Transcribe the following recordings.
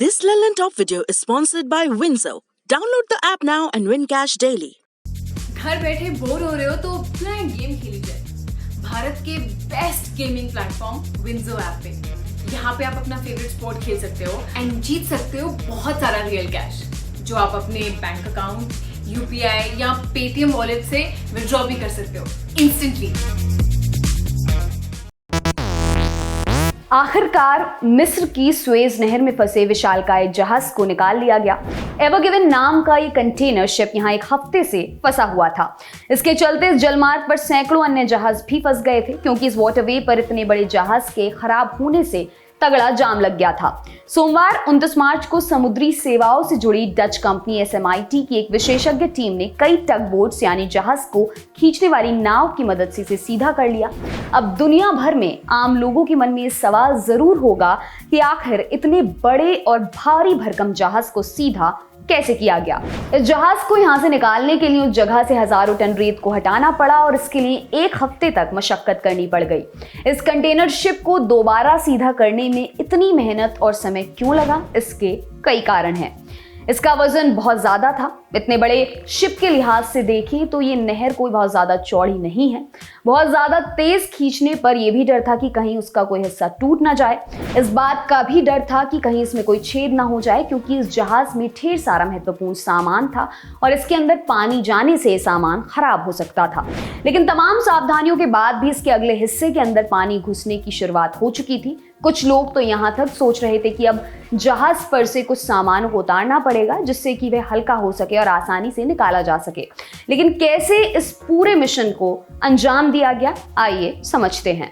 This Lelland Top video is sponsored by Windsor. Download the app now and win cash daily. घर बैठे bore हो रहे हो तो अपना एक गेम खेल लीजिए भारत के best gaming platform WinZO app पे। यहाँ पे आप अपना फेवरेट स्पोर्ट खेल सकते हो एंड जीत सकते हो बहुत सारा रियल कैश जो आप अपने बैंक अकाउंट, यूपीआई या पेटीएम वॉलेट से विड्रॉ भी कर सकते हो इंस्टेंटली। आखिरकार मिस्र की स्वेज नहर में फंसे विशालकाय जहाज को निकाल लिया गया। एवर गिवन नाम का ये कंटेनर शिप यहाँ एक हफ्ते से फंसा हुआ था। इसके चलते इस जलमार्ग पर सैकड़ों अन्य जहाज भी फंस गए थे, क्योंकि इस वाटरवे पर इतने बड़े जहाज के खराब होने से तगड़ा जाम लग गया था। सोमवार 29 मार्च को समुद्री सेवाओं से जुड़ी डच कंपनी SMIT की एक विशेषज्ञ टीम ने कई टग बोट्स यानी जहाज को खींचने वाली नाव की मदद से इसे सीधा कर लिया। अब दुनिया भर में आम लोगों के मन में ये सवाल जरूर होगा कि आखिर इतने बड़े और भारी भरकम जहाज को सीधा कैसे किया गया। इस जहाज को यहां से निकालने के लिए उस जगह से हजारों टन रेत को हटाना पड़ा और इसके लिए एक हफ्ते तक मशक्कत करनी पड़ गई। इस कंटेनर शिप को दोबारा सीधा करने में इतनी मेहनत और समय क्यों लगा, इसके कई कारण हैं। इसका वजन बहुत ज्यादा था। इतने बड़े शिप के लिहाज से देखें तो ये नहर कोई बहुत ज्यादा चौड़ी नहीं है। बहुत ज्यादा तेज खींचने पर यह भी डर था कि कहीं उसका कोई हिस्सा टूट ना जाए। इस बात का भी डर था कि कहीं इसमें कोई छेद ना हो जाए, क्योंकि इस जहाज में ढेर सारा महत्वपूर्ण सामान था और इसके अंदर पानी जाने से सामान खराब हो सकता था। लेकिन तमाम सावधानियों के बाद भी इसके अगले हिस्से के अंदर पानी घुसने की शुरुआत हो चुकी थी। कुछ लोग तो यहाँ तक सोच रहे थे कि अब जहाज पर से कुछ सामान को उतारना पड़ेगा, जिससे कि वह हल्का हो सके और आसानी से निकाला जा सके। लेकिन कैसे इस पूरे मिशन को अंजाम दिया गया, आइए समझते हैं।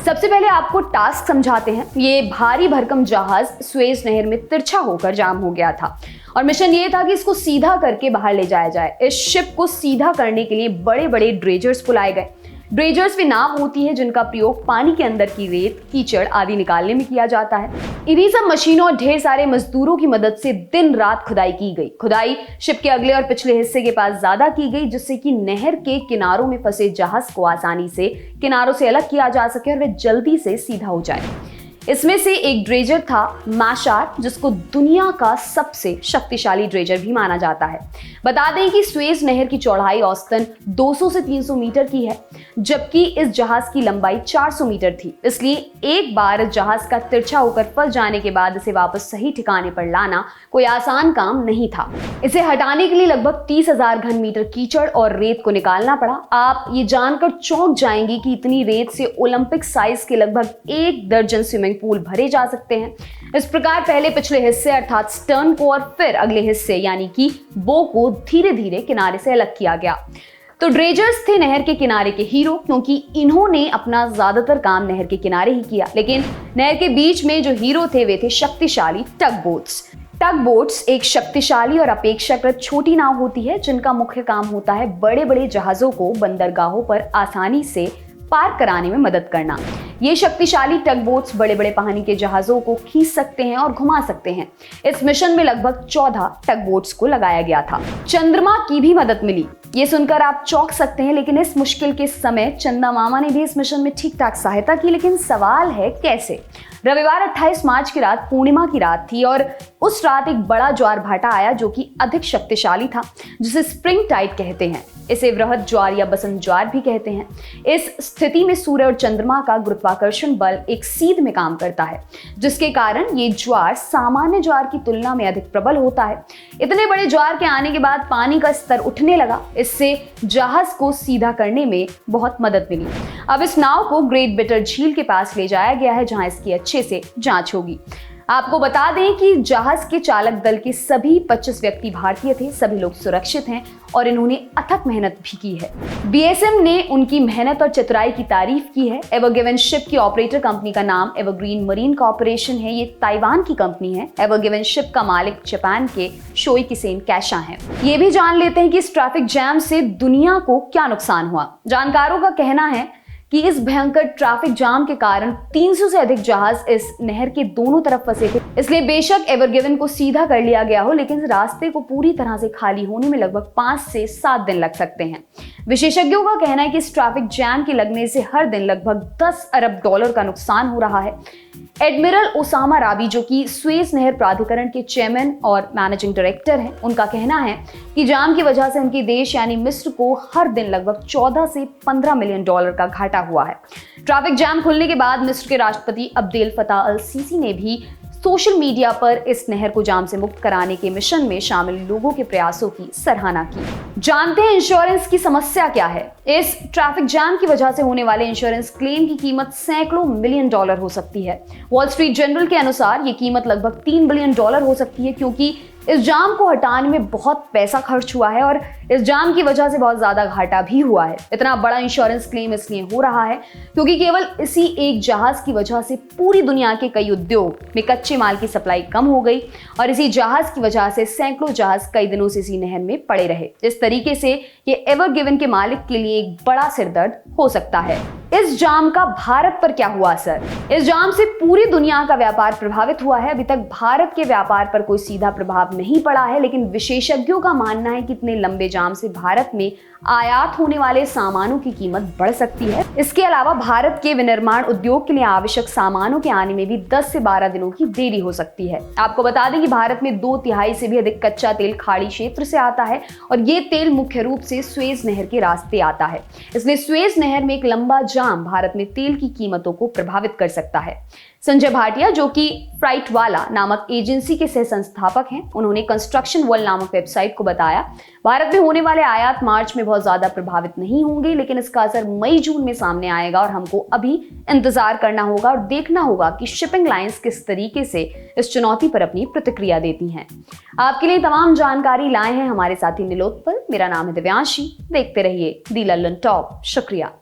सबसे पहले आपको टास्क समझाते हैं। ये भारी भरकम जहाज स्वेज नहर में तिरछा होकर जाम हो गया था और मिशन ये था कि इसको सीधा करके बाहर ले जाया जाए। इस शिप को सीधा करने के लिए बड़े बड़े ड्रेजर्स बुलाए गए। ड्रेजर्स वे नाव होती है जिनका प्रयोग पानी के अंदर की रेत, कीचड़ आदि निकालने में किया जाता है। इन्हीं सब मशीनों और ढेर सारे मजदूरों की मदद से दिन रात खुदाई की गई। खुदाई शिप के अगले और पिछले हिस्से के पास ज्यादा की गई, जिससे कि नहर के किनारों में फंसे जहाज को आसानी से किनारों से अलग किया जा सके और वे जल्दी से सीधा हो जाए। इसमें से एक ड्रेजर था माशार, जिसको दुनिया का सबसे शक्तिशाली ड्रेजर भी माना जाता है। बता दें कि स्वेज नहर की चौड़ाई औसतन 200 से 300 मीटर की है, जबकि इस जहाज की लंबाई 400 मीटर थी। इसलिए एक बार इस जहाज का तिरछा होकर फंस जाने के बाद इसे वापस सही ठिकाने पर लाना कोई आसान काम नहीं था। इसे हटाने के लिए लगभग 30,000 घन मीटर कीचड़ और रेत को निकालना पड़ा। आप ये जानकर चौंक जाएंगे कि इतनी रेत से ओलंपिक साइज के लगभग 1 दर्जन स्विमिंग पूल भरे जा सकते हैं। इस प्रकार पहले पिछले हिस्से अर्थात स्टर्न को और फिर अगले हिस्से यानी कि बो को धीरे धीरे किनारे से अलग किया गया। तो ड्रेजर्स थे नहर के किनारे के हीरो, क्योंकि इन्होंने अपना ज्यादातर काम नहर के किनारे ही किया। लेकिन नहर के बीच में जो हीरो थे वे थे शक्तिशाली टग बोट्स। टग बोट्स एक शक्तिशाली और अपेक्षाकृत छोटी नाव होती है, जिनका मुख्य काम होता है बड़े बड़े जहाजों को बंदरगाहों पर आसानी से पार कराने में मदद करना। ये शक्तिशाली टग बोट्स बड़े बड़े पानी के जहाजों को खींच सकते हैं और घुमा सकते हैं। इस मिशन में लगभग 14 टग बोट्स को लगाया गया था। चंद्रमा की भी मदद मिली। ये सुनकर आप चौंक सकते हैं, लेकिन इस मुश्किल के समय चंदा मामा ने भी इस मिशन में ठीक ठाक सहायता की। लेकिन सवाल है कैसे? रविवार 28 मार्च की रात पूर्णिमा की रात थी और उस रात एक बड़ा ज्वार भाटा आया, जो कि अधिक शक्तिशाली था, जिसे स्प्रिंग टाइड कहते हैं। इसे वृहद ज्वार या बसंत ज्वार भी कहते हैं। इस स्थिति में सूर्य और चंद्रमा का गुरुत्वाकर्षण बल एक सीध में काम करता है, जिसके कारण ये ज्वार सामान्य ज्वार की तुलना में अधिक प्रबल होता है। इतने बड़े ज्वार के आने के बाद पानी का स्तर उठने लगा। इससे जहाज को सीधा करने में बहुत मदद मिली। अब इस नाव को ग्रेट बिटर झील के पास ले जाया गया है, जहां इसकी अच्छे से जांच होगी। आपको बता दें कि जहाज के चालक दल के सभी 25 व्यक्ति भारतीय थे। सभी लोग सुरक्षित हैं और इन्होंने अथक मेहनत भी की है। BSM ने उनकी मेहनत और चतुराई की तारीफ की है। एवर गिवन शिप की ऑपरेटर कंपनी का नाम एवरग्रीन मरीन कॉर्पोरेशन है। ये ताइवान की कंपनी है। एवर गिवन शिप का मालिक जापान के शोई किसेन कैशा है। ये भी जान लेते हैं कि इस ट्रैफिक जैम से दुनिया को क्या नुकसान हुआ। जानकारों का कहना है कि कि इस भयंकर ट्रैफिक जाम के कारण 300 से अधिक जहाज इस नहर के दोनों तरफ फंसे थे। इसलिए बेशक एवर गिवन को सीधा कर लिया गया हो, लेकिन इस रास्ते को पूरी तरह से खाली होने में लगभग 5 से 7 दिन लग सकते हैं। विशेषज्ञों का कहना है कि इस ट्रैफिक जैम के लगने से हर दिन लगभग 10 अरब डॉलर का नुकसान हो रहा है। एडमिरल ओसामा राबी, जो कि स्वेज नहर प्राधिकरण के चेयरमैन और मैनेजिंग डायरेक्टर हैं, उनका कहना है कि जाम की वजह से उनके देश यानी मिस्र को हर दिन लगभग 14 से 15 मिलियन डॉलर का घाटा हुआ है। ट्रैफिक जैम खुलने के बाद मिस्र के राष्ट्रपति अब्देल फताह अल सीसी ने भी सोशल मीडिया पर इस नहर को जाम से मुक्त कराने के मिशन में शामिल लोगों के प्रयासों की सराहना की। जानते हैं इंश्योरेंस की समस्या क्या है। इस ट्रैफिक जैम की वजह से होने वाले इंश्योरेंस क्लेम की कीमत सैकड़ों मिलियन डॉलर हो सकती है। वॉल स्ट्रीट जर्नल के अनुसार ये कीमत लगभग 3 बिलियन डॉलर हो सकती है, क्योंकि इस जाम को हटाने में बहुत पैसा खर्च हुआ है और इस जाम की वजह से बहुत ज्यादा घाटा भी हुआ है। इतना बड़ा इंश्योरेंस क्लेम इसलिए हो रहा है क्योंकि केवल इसी एक जहाज की वजह से पूरी दुनिया के कई उद्योग में कच्चे माल की सप्लाई कम हो गई और इसी जहाज की वजह से सैकड़ों जहाज कई दिनों से इसी नहर में पड़े रहे। इस तरीके से ये एवर गिवन के मालिक के लिए एक बड़ा सिरदर्द हो सकता है। इस जाम का भारत पर क्या हुआ असर? इस जाम से पूरी दुनिया का व्यापार प्रभावित हुआ है। अभी तक भारत के व्यापार पर कोई सीधा प्रभाव नहीं पड़ा है, लेकिन विशेषज्ञों का मानना है कि इतने लंबे जाम से भारत में आयात होने वाले सामानों की कीमत बढ़ सकती है। इसके अलावा भारत के विनिर्माण उद्योग के लिए आवश्यक सामानों के आने में भी 10 से 12 दिनों की देरी हो सकती है। आपको बता दें कि भारत में 2/3 से भी अधिक कच्चा तेल खाड़ी क्षेत्र से आता है और ये तेल मुख्य रूप से स्वेज नहर के रास्ते आता है। इसलिए स्वेज नहर में एक लंबा जाम भारत में तेल की कीमतों को प्रभावित कर सकता है। संजय भाटिया, जो कि फ्राइटवाला नामक एजेंसी के सह संस्थापक हैं, उन्होंने कंस्ट्रक्शन वर्ल्ड नामक वेबसाइट को बताया, भारत में होने वाले आयात मार्च में बहुत ज्यादा प्रभावित नहीं होंगे, लेकिन इसका असर मई जून में सामने आएगा और हमको अभी इंतजार करना होगा और देखना होगा कि शिपिंग लाइंस किस तरीके से इस चुनौती पर अपनी प्रतिक्रिया देती हैं। आपके लिए तमाम जानकारी लाए हैं हमारे साथी नीलोत्पल। मेरा नाम है दिव्यांशी। देखते रहिए दी लल्लन टॉप। शुक्रिया।